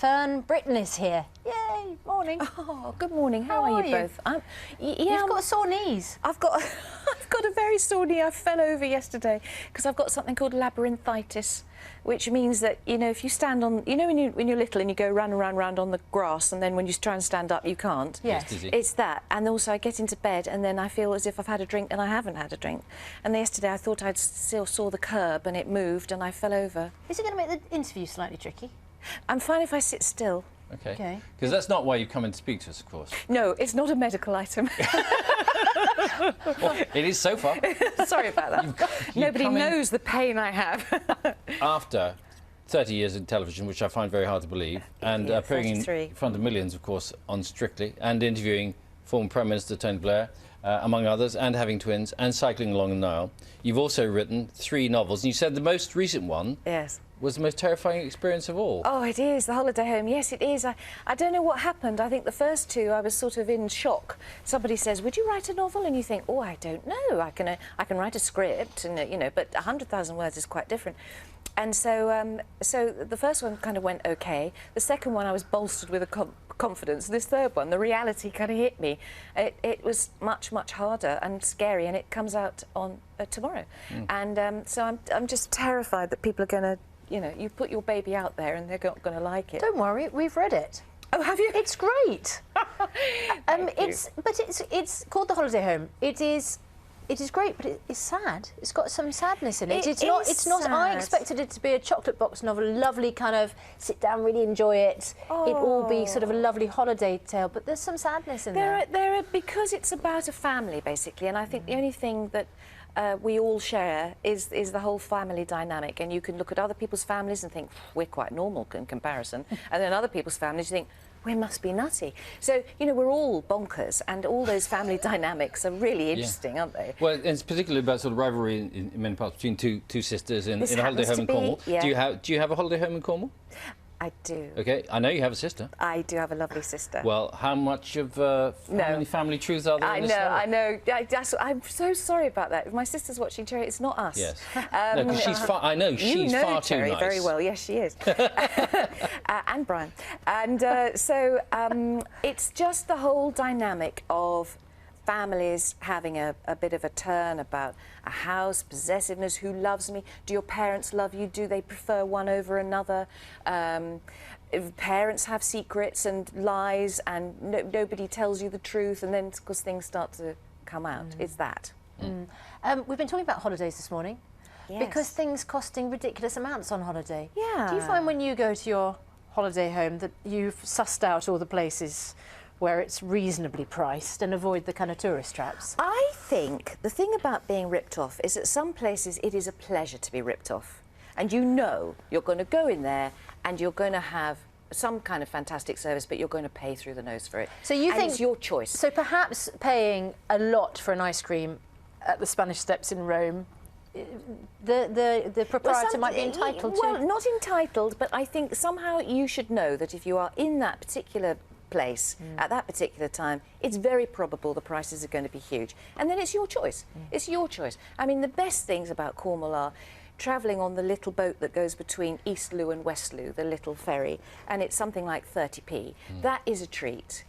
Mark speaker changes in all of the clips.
Speaker 1: Fern Britton is here. Yay, morning.
Speaker 2: Oh, good morning. How are you both?
Speaker 1: You've got sore knees.
Speaker 2: I've got a very sore knee. I fell over yesterday because I've got something called labyrinthitis, which means that, you know, if you stand on, you know, when you're little and you go round and round and round on the grass, and then when you try and stand up, you can't.
Speaker 1: Yes.
Speaker 2: It's that. And also I get into bed and then I feel as if I've had a drink and I haven't had a drink. And yesterday I thought I'd still saw the curb and it moved and I fell over.
Speaker 1: Is it going to make the interview slightly tricky?
Speaker 2: I'm fine if I sit still.
Speaker 3: Okay. Because that's not why you come in to speak to us, of course.
Speaker 2: No, it's not a medical item.
Speaker 3: Well, it is so far.
Speaker 2: Sorry about that. Nobody knows the pain I have.
Speaker 3: After 30 years in television, which I find very hard to believe, and
Speaker 2: Yeah,
Speaker 3: appearing
Speaker 2: 33.
Speaker 3: in front of millions, of course, on Strictly, and interviewing former Prime Minister Tony Blair, among others, and having twins, and cycling along the Nile. You've also written 3 novels, and you said the most recent one was the most terrifying experience of all.
Speaker 2: Oh, it is, The Holiday Home. Yes, it is. I don't know what happened. I think the first 2, I was sort of in shock. Somebody says, would you write a novel? And you think, oh, I don't know. I can write a script, and you know, but 100,000 words is quite different. And so, so the first one kind of went okay. The second one, I was bolstered with a confidence. This third one, the reality kind of hit me. It was much, much harder and scary, and it comes out on tomorrow. And so I'm just terrified that people are going to, you know, you put your baby out there and they're not going to like it.
Speaker 1: Don't worry, we've read it.
Speaker 2: Oh, have you?
Speaker 1: It's great. It's called The Holiday Home. It is great, but it's sad. It's got some sadness in it. It's not.
Speaker 2: Sad.
Speaker 1: I expected it to be a chocolate box novel, lovely kind of sit down, really enjoy it.
Speaker 2: Oh.
Speaker 1: It all be sort of a lovely holiday tale, but there's some sadness in there.
Speaker 2: Because it's about a family, basically, and I think the only thing that we all share is the whole family dynamic, and you can look at other people's families and think, we're quite normal in comparison, and then other people's families you think, we must be nutty. So, you know, we're all bonkers, and all those family dynamics are really interesting, aren't they?
Speaker 3: Well, it's particularly about sort of rivalry in many parts between two sisters in a holiday
Speaker 2: happens
Speaker 3: home
Speaker 2: to
Speaker 3: in
Speaker 2: be,
Speaker 3: Cornwall.
Speaker 2: yeah.
Speaker 3: Do you have a holiday home in Cornwall?
Speaker 2: I do.
Speaker 3: Okay, I know you have a sister.
Speaker 2: I do have a lovely sister.
Speaker 3: Well, how much of how many family truths are there in this story?
Speaker 2: I know. I'm so sorry about that. If my sister's watching, Cherry, it's not us.
Speaker 3: Yes. No, because she's far. I know she's far
Speaker 2: Cherry
Speaker 3: too nice.
Speaker 2: very well. Yes, she is. And Brian. And so it's just the whole dynamic of families having a bit of a turn about a house, possessiveness, who loves me, do your parents love you, do they prefer one over another, if parents have secrets and lies and nobody tells you the truth, and then because things start to come out, it's that.
Speaker 1: We've been talking about holidays this morning.
Speaker 2: Yes.
Speaker 1: Because things costing ridiculous amounts on holiday.
Speaker 2: Yeah.
Speaker 1: Do you find when you go to your holiday home that you've sussed out all the places where it's reasonably priced and avoid the kind of tourist traps?
Speaker 2: I think the thing about being ripped off is that some places it is a pleasure to be ripped off. And you know you're going to go in there and you're going to have some kind of fantastic service, but you're going to pay through the nose for it.
Speaker 1: So you think
Speaker 2: it's your choice.
Speaker 1: So perhaps paying a lot for an ice cream at the Spanish Steps in Rome, the proprietor might be entitled to...
Speaker 2: Well, not entitled, but I think somehow you should know that if you are in that particular place at that particular time, it's very probable the prices are going to be huge. And then it's your choice. It's your choice. I mean, the best things about Cornwall are travelling on the little boat that goes between East Loo and West Loo, the little ferry, and it's something like 30p. That is a treat.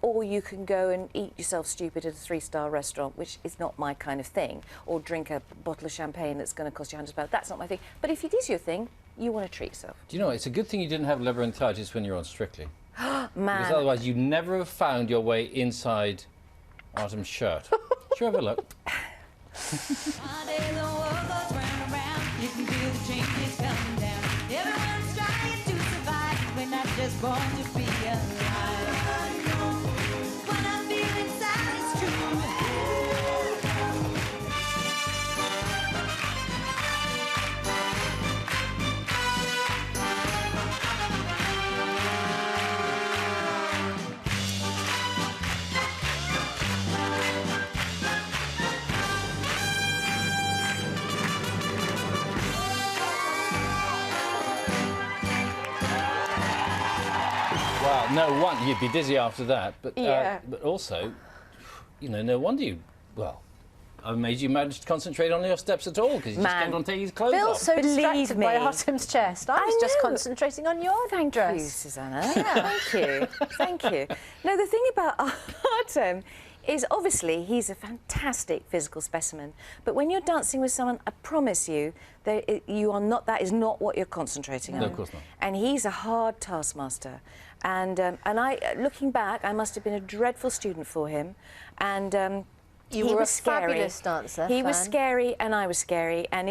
Speaker 2: Or you can go and eat yourself stupid at a 3-star restaurant, which is not my kind of thing, or drink a bottle of champagne that's going to cost you £100. That's not my thing. But if it is your thing, you want to treat yourself.
Speaker 3: Do you know, it's a good thing you didn't have labyrinthitis when you're on Strictly.
Speaker 2: Man.
Speaker 3: Because otherwise you'd never have found your way inside Artem's shirt. Should we have a look?
Speaker 4: You can feel the changes coming down. Everyone's trying to survive. We're not just born to be alive. What I feel inside is true.
Speaker 3: Well, no wonder you'd be dizzy after that, but
Speaker 2: Yeah.
Speaker 3: but also, you know, no wonder you. Well, made you manage to concentrate on your steps at all, because you just kept on taking his clothes
Speaker 1: Phil's
Speaker 3: off.
Speaker 1: so
Speaker 2: Believe
Speaker 1: distracted by
Speaker 2: me.
Speaker 1: Artem's chest. I was just concentrating on your
Speaker 2: Thank
Speaker 1: dress.
Speaker 2: you, Susanna. Thank you. Thank you. No, the thing about Artem is obviously he's a fantastic physical specimen, but when you're dancing with someone, I promise you, that is not what you're concentrating on.
Speaker 3: No, of course not.
Speaker 2: And he's a hard taskmaster. And looking back, I must have been a dreadful student for him. And
Speaker 1: You were a fabulous dancer,
Speaker 2: He was
Speaker 1: Fern.
Speaker 2: scary and I was scary, and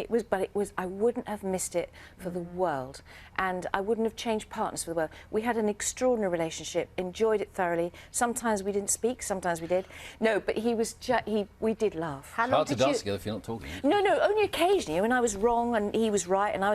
Speaker 2: I wouldn't have missed it for the world, and I wouldn't have changed partners for the world. We had an extraordinary relationship, enjoyed it thoroughly. Sometimes we didn't speak, sometimes we did. No, but we did laugh.
Speaker 1: How
Speaker 3: It's
Speaker 1: long
Speaker 3: hard to
Speaker 1: did you...
Speaker 3: dance together if you're not talking.
Speaker 2: No, only occasionally when I was wrong and he was right and I